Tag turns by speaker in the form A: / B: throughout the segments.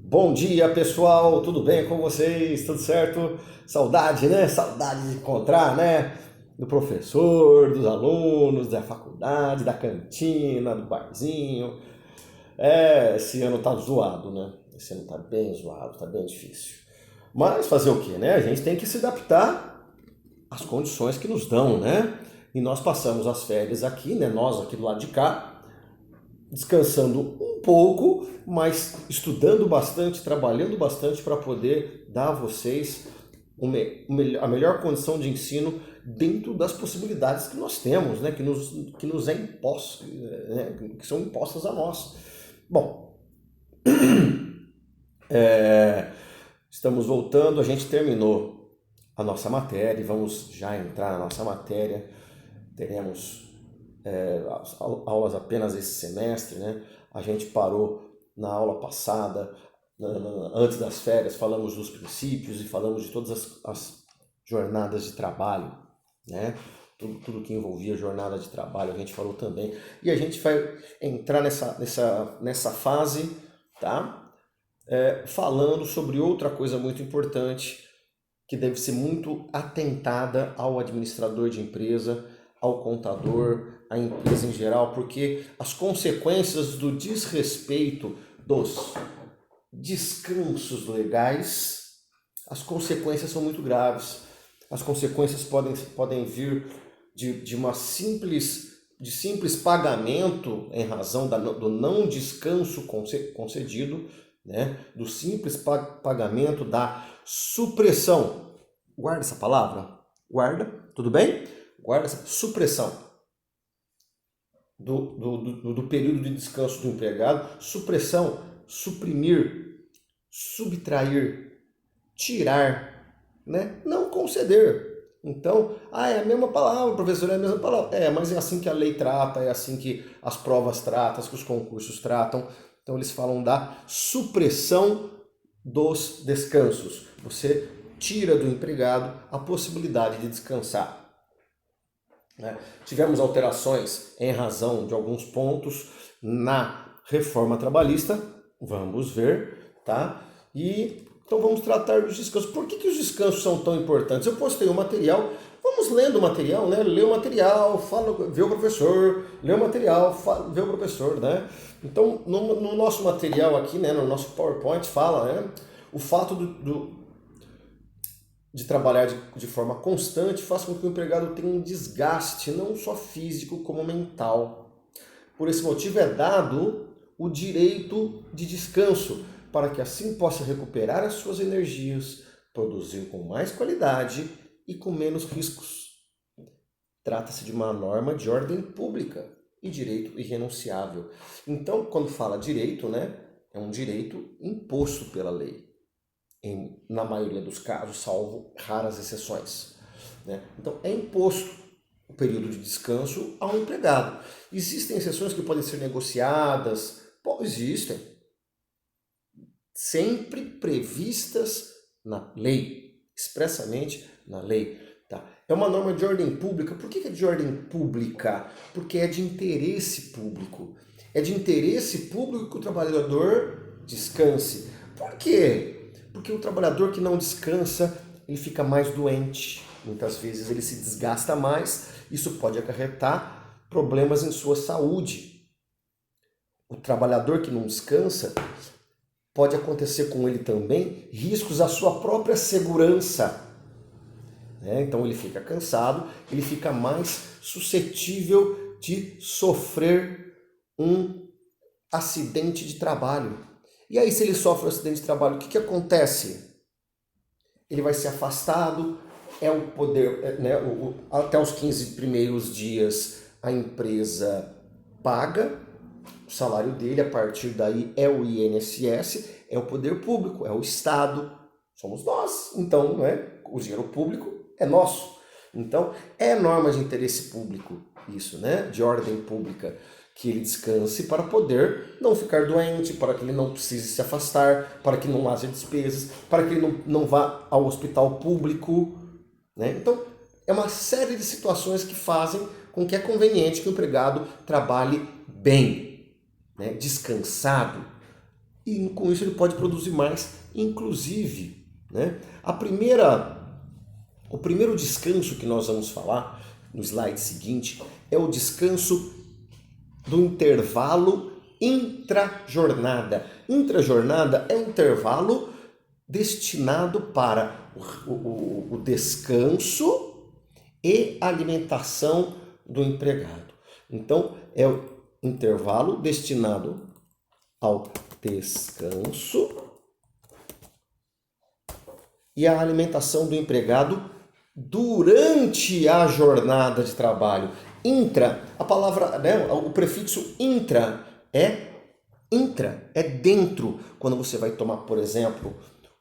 A: Bom dia, pessoal. Tudo bem com vocês? Tudo certo? Saudade, né? Saudade de encontrar, né? Do professor, dos alunos, da faculdade, da cantina, do barzinho. Esse ano tá zoado, né? Esse ano tá bem zoado, tá bem difícil. Mas fazer o quê, né? A gente tem que se adaptar às condições que nos dão, né? E nós passamos as férias aqui, né? Nós aqui do lado de cá, descansando um pouco, mas estudando bastante, trabalhando bastante para poder dar a vocês a melhor condição de ensino dentro das possibilidades que nós temos, né? Que nos é imposto, né? Que são impostas a nós. Bom, estamos voltando, a gente terminou a nossa matéria e vamos já entrar na nossa matéria. Teremos aulas apenas esse semestre, né? A gente parou na aula passada, antes das férias, falamos dos princípios e falamos de todas as jornadas de trabalho, né? Tudo que envolvia jornada de trabalho, a gente falou também. E a gente vai entrar nessa fase, tá? Falando sobre outra coisa muito importante que deve ser muito atentada ao administrador de empresa, ao contador, à empresa em geral, porque as consequências do desrespeito dos descansos legais, as consequências são muito graves. As consequências podem vir de simples pagamento em razão do não descanso concedido, né? Do simples pagamento da supressão. Guarda essa palavra? Guarda, tudo bem? Guarda essa supressão do período de descanso do empregado. Supressão, suprimir, subtrair, tirar, né? Não conceder. Então, é a mesma palavra, professor, é a mesma palavra. Mas é assim que a lei trata, é assim que as provas tratam, que os concursos tratam. Então eles falam da supressão dos descansos. Você tira do empregado a possibilidade de descansar. Né? Tivemos alterações em razão de alguns pontos na reforma trabalhista, vamos ver, tá? Então vamos tratar dos descansos. Por que os descansos são tão importantes? Eu postei um material, vamos lendo o material, né? Lê o material, vê o professor, lê o material, vê o professor, né? Então, no nosso material aqui, né, no nosso PowerPoint, fala, né, o fato de trabalhar de forma constante faz com que o empregado tenha um desgaste, não só físico, como mental. Por esse motivo é dado o direito de descanso, para que assim possa recuperar as suas energias, produzir com mais qualidade e com menos riscos. Trata-se de uma norma de ordem pública e direito irrenunciável. Então, quando fala direito, né, é um direito imposto pela lei, na maioria dos casos, salvo raras exceções. Né? Então, é imposto o período de descanso ao empregado. Existem exceções que podem ser negociadas? Existem. Sempre previstas na lei, expressamente na lei. Tá? É uma norma de ordem pública. Por que é de ordem pública? Porque é de interesse público. É de interesse público que o trabalhador descanse. Por quê? Porque o trabalhador que não descansa, ele fica mais doente. Muitas vezes ele se desgasta mais. Isso pode acarretar problemas em sua saúde. O trabalhador que não descansa, pode acontecer com ele também riscos à sua própria segurança. Então ele fica cansado, ele fica mais suscetível de sofrer um acidente de trabalho. E aí, se ele sofre um acidente de trabalho, o que acontece? Ele vai ser afastado, o poder, né, até os 15 primeiros dias a empresa paga o salário dele, a partir daí é o INSS, é o poder público, é o Estado, somos nós. Então, né, o dinheiro público é nosso. Então, é norma de interesse público isso, né, de ordem pública, que ele descanse para poder não ficar doente, para que ele não precise se afastar, para que não haja despesas, para que ele não vá ao hospital público. Né? Então, é uma série de situações que fazem com que é conveniente que o empregado trabalhe bem, né? Descansado. e com isso ele pode produzir mais, inclusive, né? O primeiro descanso que nós vamos falar no slide seguinte é o descanso do intervalo intrajornada. Intrajornada é um intervalo destinado para o descanso e alimentação do empregado. Então, é o intervalo destinado ao descanso e à alimentação do empregado durante a jornada de trabalho. Intra, a palavra, né, o prefixo intra, é dentro. Quando você vai tomar, por exemplo,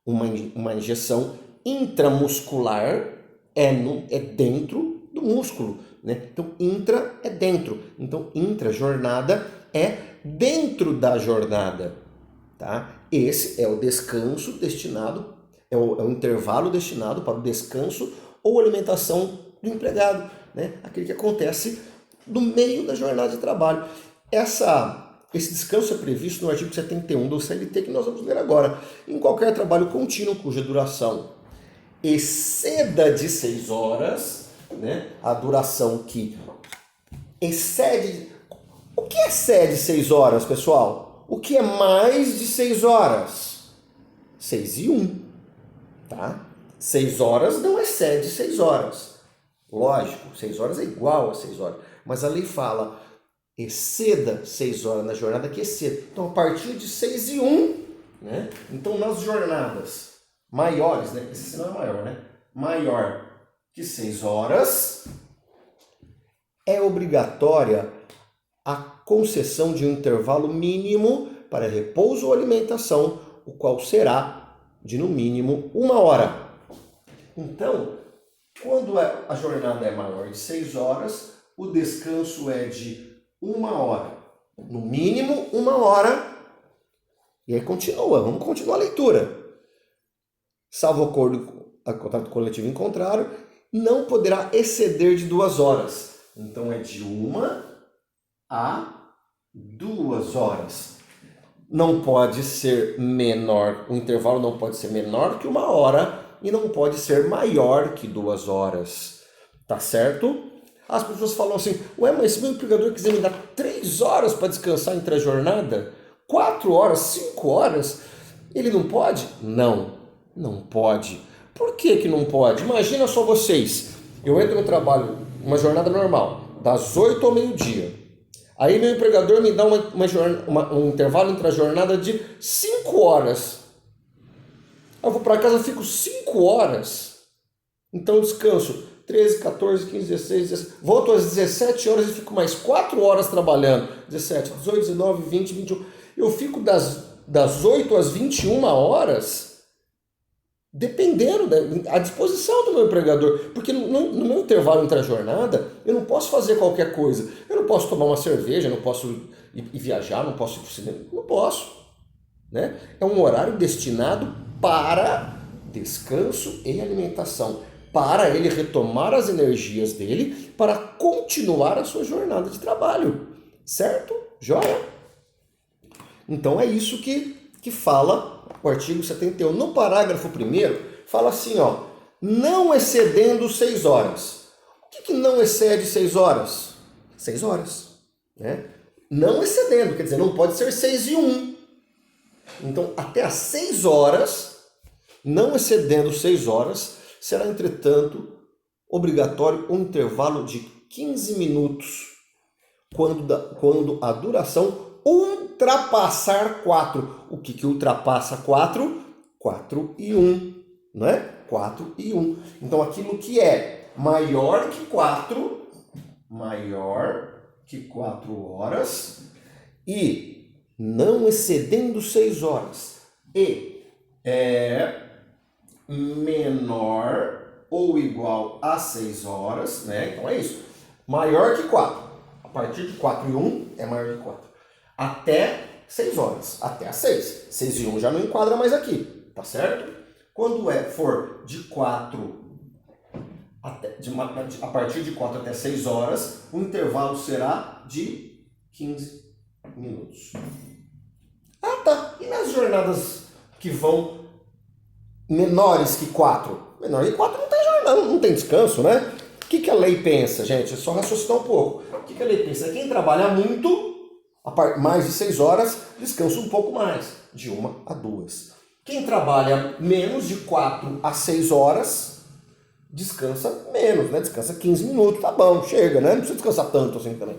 A: uma injeção intramuscular, é dentro do músculo, né? Então, intra é dentro. Então, intrajornada é dentro da jornada, tá? Esse é o descanso destinado, é o intervalo destinado para o descanso ou alimentação do empregado, né? Aquele que acontece no meio da jornada de trabalho. Esse descanso é previsto no artigo 71 do CLT, que nós vamos ler agora. Em qualquer trabalho contínuo cuja duração exceda de 6 horas, né? A duração que excede... O que excede 6 horas, pessoal? O que é mais de 6 horas? 6 e 1, tá? 6 horas não excede 6 horas. Lógico, 6 horas é igual a 6 horas. Mas a lei fala, exceda 6 horas na jornada que exceda. Então, a partir de 6 e 1, né? Então, nas jornadas maiores, né? Esse sinal é maior, né? Maior que 6 horas, é obrigatória a concessão de um intervalo mínimo para repouso ou alimentação, o qual será de no mínimo 1 hora. Então, quando a jornada é maior de 6 horas, o descanso é de 1 hora. No mínimo 1 hora. E aí vamos continuar a leitura. Salvo contrato coletivo em contrário, não poderá exceder de 2 horas. Então é de 1 a 2 horas. Não pode ser menor, o intervalo não pode ser menor que 1 hora e não pode ser maior que 2 horas. Tá certo? As pessoas falam assim, ué, mas se meu empregador quiser me dar 3 horas para descansar entre a jornada, 4 horas, 5 horas, ele não pode? Não pode. Por que não pode? Imagina só vocês, eu entro no trabalho, uma jornada normal, das 8 ao meio-dia. Aí meu empregador me dá um intervalo entre a jornada de 5 horas. Eu vou para casa, fico 5 horas. Então eu descanso 13, 14, 15, 16, 17. Volto às 17 horas e fico mais 4 horas trabalhando. 17, 18, 19, 20, 21. Eu fico das 8 às 21 horas dependendo à disposição do meu empregador. Porque no meu intervalo entre a jornada, eu não posso fazer qualquer coisa. Eu não posso tomar uma cerveja, não posso ir viajar, não posso ir para o cinema. Não posso. Né? É um horário destinado para descanso e alimentação, para ele retomar as energias dele, para continuar a sua jornada de trabalho. Certo? Joia? Então é isso que fala o artigo 71. No parágrafo 1º, fala assim, ó, não excedendo 6 horas. O que não excede 6 horas? 6 horas. Né? Não excedendo, quer dizer, não pode ser 6 e 1. Então, até às 6 horas, não excedendo 6 horas, será, entretanto, obrigatório um intervalo de 15 minutos quando a duração ultrapassar 4. O que ultrapassa 4? 4 e 1, não é? 4 e 1. Então, aquilo que é maior que 4 horas e não excedendo 6 horas e é menor ou igual a 6 horas, né? Então é isso. Maior que 4. A partir de 4 e 1 é maior que 4. Até 6 horas. Até as 6. 6 e 1 já não enquadra mais aqui. Tá certo? Quando for de 4 a partir de 4 até 6 horas, o intervalo será de 15 minutos. Ah, tá. E nas jornadas que vão menores que 4? Menor que 4 não tem jornada, não tem descanso, né? O que a lei pensa, gente? É só raciocinar um pouco. O que a lei pensa? Quem trabalha muito, mais de 6 horas, descansa um pouco mais, de 1 a 2. Quem trabalha menos de 4 a 6 horas, descansa menos, né? Descansa 15 minutos, tá bom, chega, né? Não precisa descansar tanto assim também.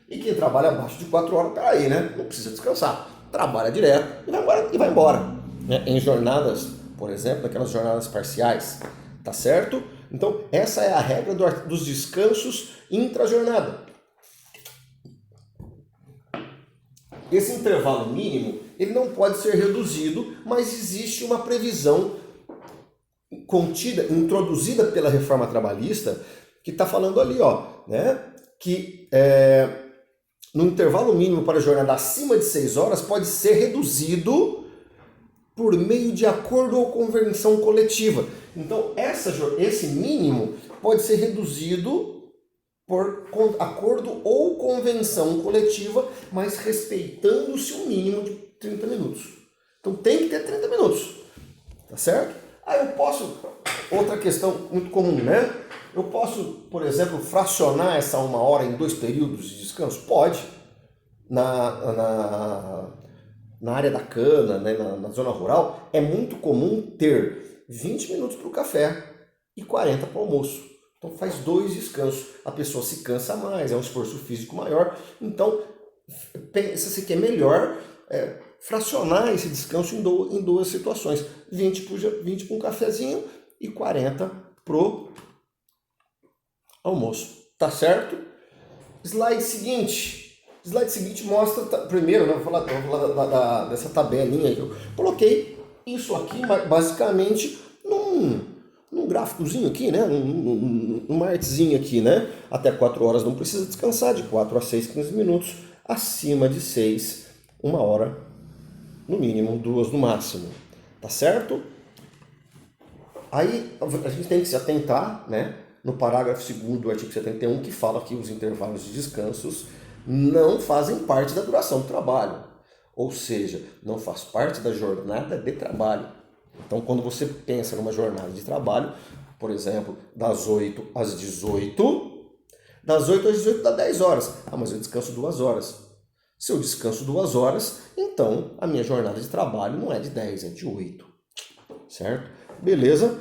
A: E quem trabalha abaixo de 4 horas, peraí, né? Não precisa descansar. Trabalha direto e vai embora. Né? Em jornadas, por exemplo, aquelas jornadas parciais, tá certo? Então, essa é a regra dos descansos intra-jornada. Esse intervalo mínimo, ele não pode ser reduzido, mas existe uma previsão contida, introduzida pela reforma trabalhista, que está falando ali, ó, né, que no intervalo mínimo para a jornada acima de 6 horas pode ser reduzido por meio de acordo ou convenção coletiva. Então, esse mínimo pode ser reduzido por acordo ou convenção coletiva, mas respeitando-se um mínimo de 30 minutos. Então, tem que ter 30 minutos, tá certo? Aí eu posso, outra questão muito comum, né? Eu posso, por exemplo, fracionar essa 1 hora em 2 períodos de descanso? Pode. Na área da cana, né, na zona rural, é muito comum ter 20 minutos para o café e 40 para o almoço. Então faz 2 descansos. A pessoa se cansa mais, é um esforço físico maior. Então, pensa-se que é melhor fracionar esse descanso em 2 situações. 20 para um cafezinho e 40 para o almoço. Tá certo? Slide seguinte mostra, primeiro, né, vou falar dessa tabelinha que eu coloquei isso aqui basicamente num gráficozinho aqui, né, numa artezinha aqui, né, até 4 horas não precisa descansar, de 4 a 6, 15 minutos, acima de 6, 1 hora, no mínimo, 2 no máximo, tá certo? Aí a gente tem que se atentar, né, no parágrafo 2º do artigo 71, que fala que os intervalos de descansos não fazem parte da duração do trabalho, ou seja, não faz parte da jornada de trabalho. Então, quando você pensa numa jornada de trabalho, por exemplo, das 8 às 18, das 8 às 18 dá 10 horas. Ah, mas eu descanso 2 horas. Se eu descanso 2 horas, então a minha jornada de trabalho não é de 10, é de 8. Certo? Beleza?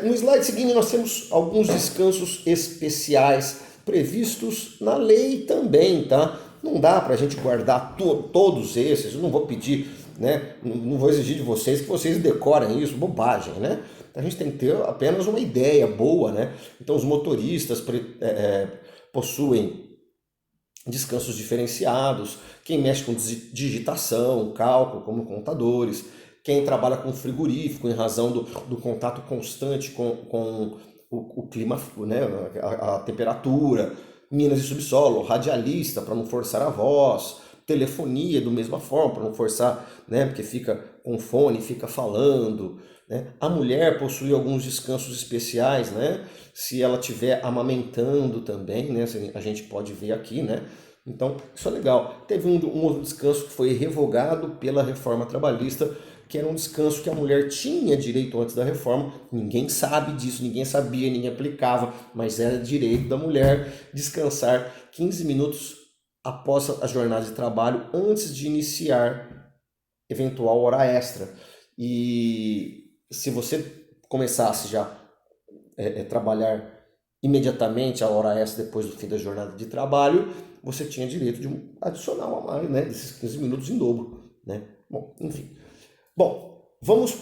A: No slide seguinte nós temos alguns descansos especiais previstos na lei também, tá? Não dá para a gente guardar todos esses, eu não vou pedir, né? Não vou exigir de vocês que vocês decorem isso, bobagem, né? A gente tem que ter apenas uma ideia boa, né? Então os motoristas possuem descansos diferenciados, quem mexe com digitação, cálculo, como contadores, quem trabalha com frigorífico em razão do contato constante com o clima, né, a temperatura, minas de subsolo, radialista para não forçar a voz, telefonia do mesma forma para não forçar, né, porque fica com fone, fica falando, né? A mulher possui alguns descansos especiais, né? Se ela estiver amamentando também, né? A gente pode ver aqui, né? Então, isso é legal. Teve um outro descanso que foi revogado pela reforma trabalhista, que era um descanso que a mulher tinha direito antes da reforma. Ninguém sabe disso, ninguém sabia, ninguém aplicava, mas era direito da mulher descansar 15 minutos após a jornada de trabalho, antes de iniciar eventual hora extra. E se você começasse já a trabalhar imediatamente a hora extra depois do fim da jornada de trabalho, você tinha direito de um adicional a mais, né, desses 15 minutos em dobro, né? Bom, enfim. Bom, vamos,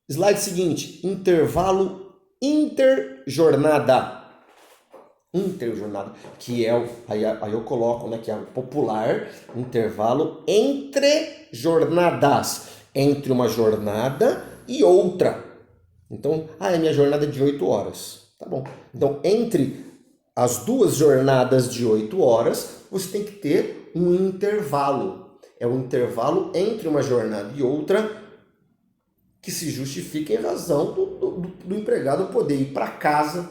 A: slide seguinte, intervalo interjornada. Interjornada, que é aí eu coloco, né, que é o popular intervalo entre jornadas, entre uma jornada e outra. Então, é minha jornada de 8 horas, tá bom. Então, entre as 2 jornadas de 8 horas, você tem que ter um intervalo. É um intervalo entre uma jornada e outra que se justifica em razão do empregado poder ir para casa,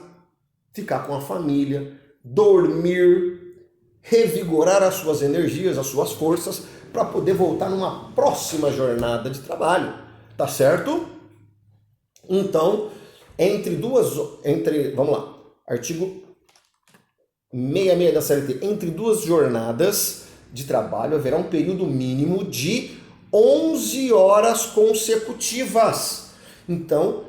A: ficar com a família, dormir, revigorar as suas energias, as suas forças, para poder voltar numa próxima jornada de trabalho, tá certo? Então, vamos lá, artigo 66 da CLT, entre duas jornadas de trabalho haverá um período mínimo de 11 horas consecutivas. Então,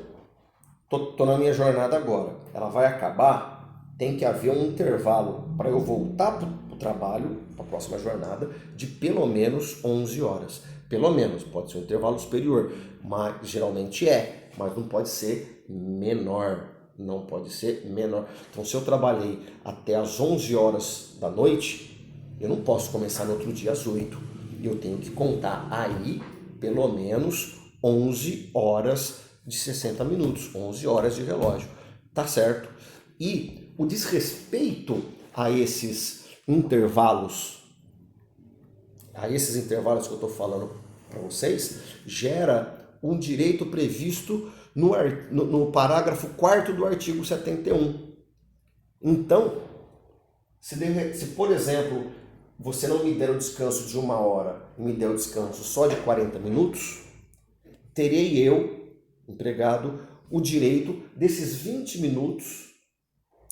A: tô na minha jornada agora, ela vai acabar, tem que haver um intervalo para eu voltar para o trabalho, para a próxima jornada, de pelo menos 11 horas. Pelo menos, pode ser um intervalo superior, mas geralmente mas não pode ser menor. Não pode ser menor. Então, se eu trabalhei até as 11 horas da noite, eu não posso começar no outro dia às 8. Eu tenho que contar aí pelo menos 11 horas de 60 minutos, 11 horas de relógio. Tá certo? E o desrespeito a esses intervalos, que eu estou falando para vocês, gera um direito previsto no parágrafo 4º do artigo 71. Então, se por exemplo, você não me der o descanso de 1 hora e me der o descanso só de 40 minutos, terei eu, empregado, o direito desses 20 minutos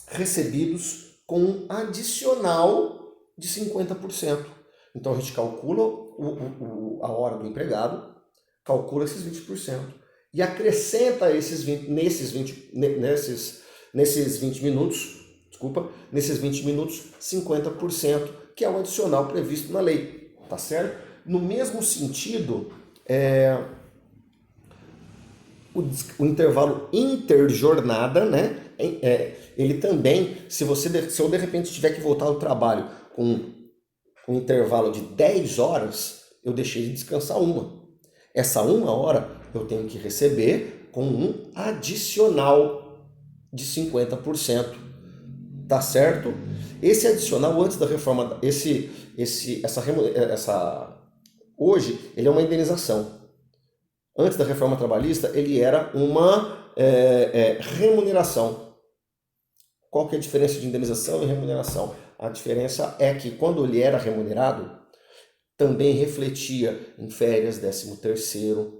A: recebidos com um adicional de 50%. Então a gente calcula a hora do empregado, calcula esses 20% e acrescenta nesses 20 minutos 50%, que é o adicional previsto na lei, tá certo? No mesmo sentido, o intervalo interjornada, né? Ele também, se eu de repente tiver que voltar ao trabalho com um intervalo de 10 horas, eu deixei de descansar uma. Essa 1 hora eu tenho que receber com um adicional de 50%. Tá certo? Esse adicional antes da reforma, hoje ele é uma indenização. Antes da reforma trabalhista, ele era uma remuneração. Qual que é a diferença de indenização e remuneração? A diferença é que quando ele era remunerado, também refletia em férias, 13º,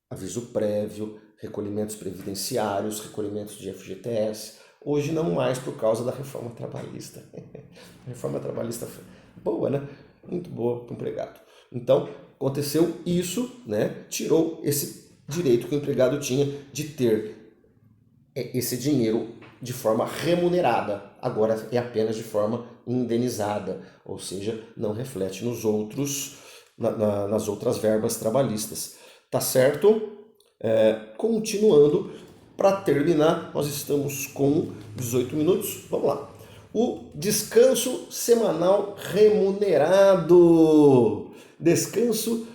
A: aviso prévio, recolhimentos previdenciários, recolhimentos de FGTS. Hoje não mais por causa da reforma trabalhista. A reforma trabalhista foi boa, né? Muito boa para o empregado. Então, aconteceu isso, né? Tirou esse direito que o empregado tinha de ter esse dinheiro de forma remunerada. Agora é apenas de forma indenizada, ou seja, não reflete nas outras verbas trabalhistas. Tá certo? Continuando, para terminar, nós estamos com 18 minutos. Vamos lá. O descanso semanal remunerado. Descanso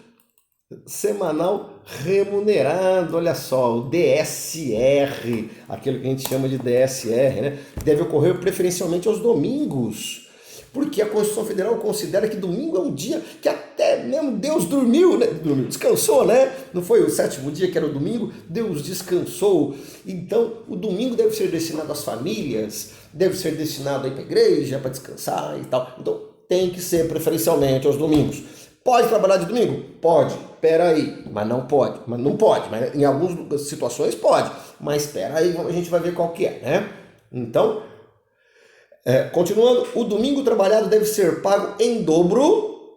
A: semanal remunerado, olha só, o DSR, aquilo que a gente chama de DSR, né? Deve ocorrer preferencialmente aos domingos, porque a Constituição Federal considera que domingo é um dia que até mesmo Deus dormiu, né? Descansou, né? Não foi o 7º dia que era o domingo? Deus descansou. Então, o domingo deve ser destinado às famílias, deve ser destinado para a igreja, para descansar e tal. Então, tem que ser preferencialmente aos domingos. Pode trabalhar de domingo? Pode. Espera aí. Mas não pode. Mas não pode. Mas em algumas situações pode. Mas espera aí, a gente vai ver qual que é, né? Então, continuando, o domingo trabalhado deve ser pago em dobro,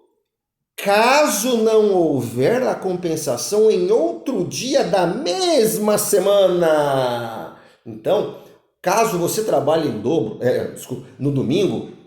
A: caso não houver a compensação em outro dia da mesma semana. Então, caso você trabalhe em dobro, no domingo,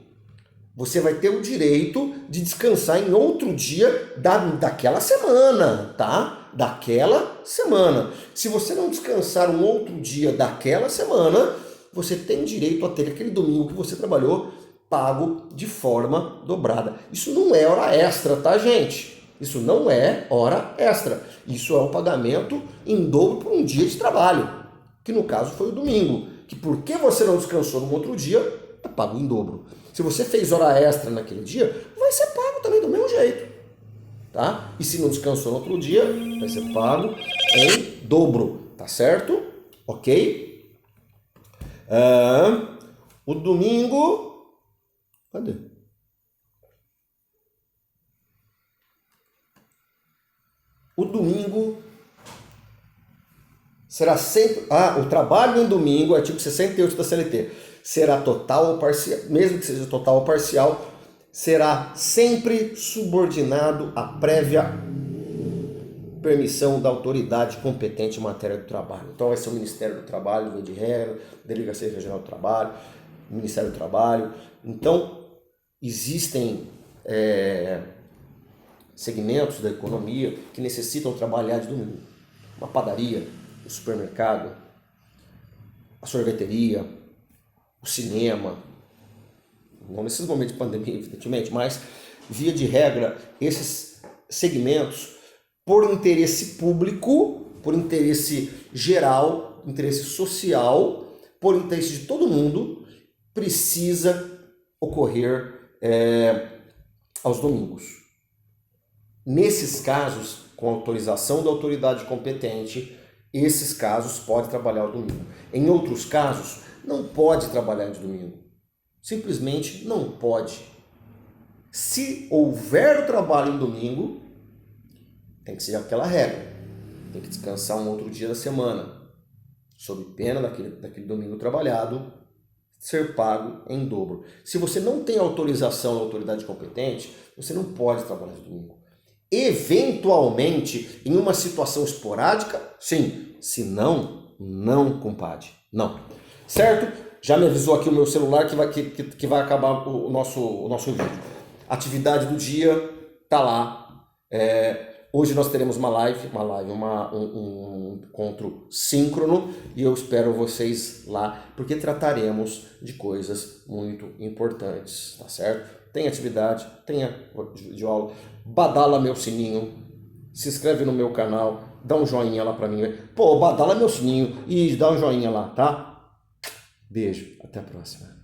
A: você vai ter o direito de descansar em outro dia daquela semana, tá? Daquela semana. Se você não descansar um outro dia daquela semana, você tem direito a ter aquele domingo que você trabalhou pago de forma dobrada. Isso não é hora extra, tá, gente? Isso não é hora extra. Isso é um pagamento em dobro por um dia de trabalho, que no caso foi o domingo. Que porque você não descansou no outro dia, é pago em dobro. Se você fez hora extra naquele dia, vai ser pago também do mesmo jeito, tá? E se não descansou no outro dia, vai ser pago em dobro, tá certo? Ok? O domingo... Cadê? domingo será sempre... o trabalho no domingo, artigo 68 da CLT, será total ou parcial, mesmo que seja total ou parcial, será sempre subordinado à prévia permissão da autoridade competente em matéria do trabalho. Então vai ser o Ministério do Trabalho, via de regra, Delegacia Regional do Trabalho, Ministério do Trabalho. Então, existem segmentos da economia que necessitam trabalhar de domingo. Uma padaria, o supermercado, a sorveteria, o cinema, não nesses momentos de pandemia, evidentemente, mas, via de regra, esses segmentos, por interesse público, por interesse geral, interesse social, por interesse de todo mundo, precisa ocorrer aos domingos. Nesses casos, com autorização da autoridade competente, esses casos podem trabalhar ao domingo. Em outros casos, não pode trabalhar de domingo. Simplesmente não pode. Se houver o trabalho em domingo, tem que ser aquela regra. Tem que descansar um outro dia da semana, sob pena daquele domingo trabalhado ser pago em dobro. Se você não tem autorização da autoridade competente, você não pode trabalhar de domingo. Eventualmente, em uma situação esporádica, sim. Se não, não, compadre. Não. Certo? Já me avisou aqui o meu celular que vai acabar o nosso vídeo. Atividade do dia tá lá. Hoje nós teremos um encontro síncrono e eu espero vocês lá, porque trataremos de coisas muito importantes, tá certo? Tem atividade, tem videoaula, badala meu sininho, se inscreve no meu canal, dá um joinha lá pra mim. Pô, badala meu sininho e dá um joinha lá, tá? Beijo, até a próxima.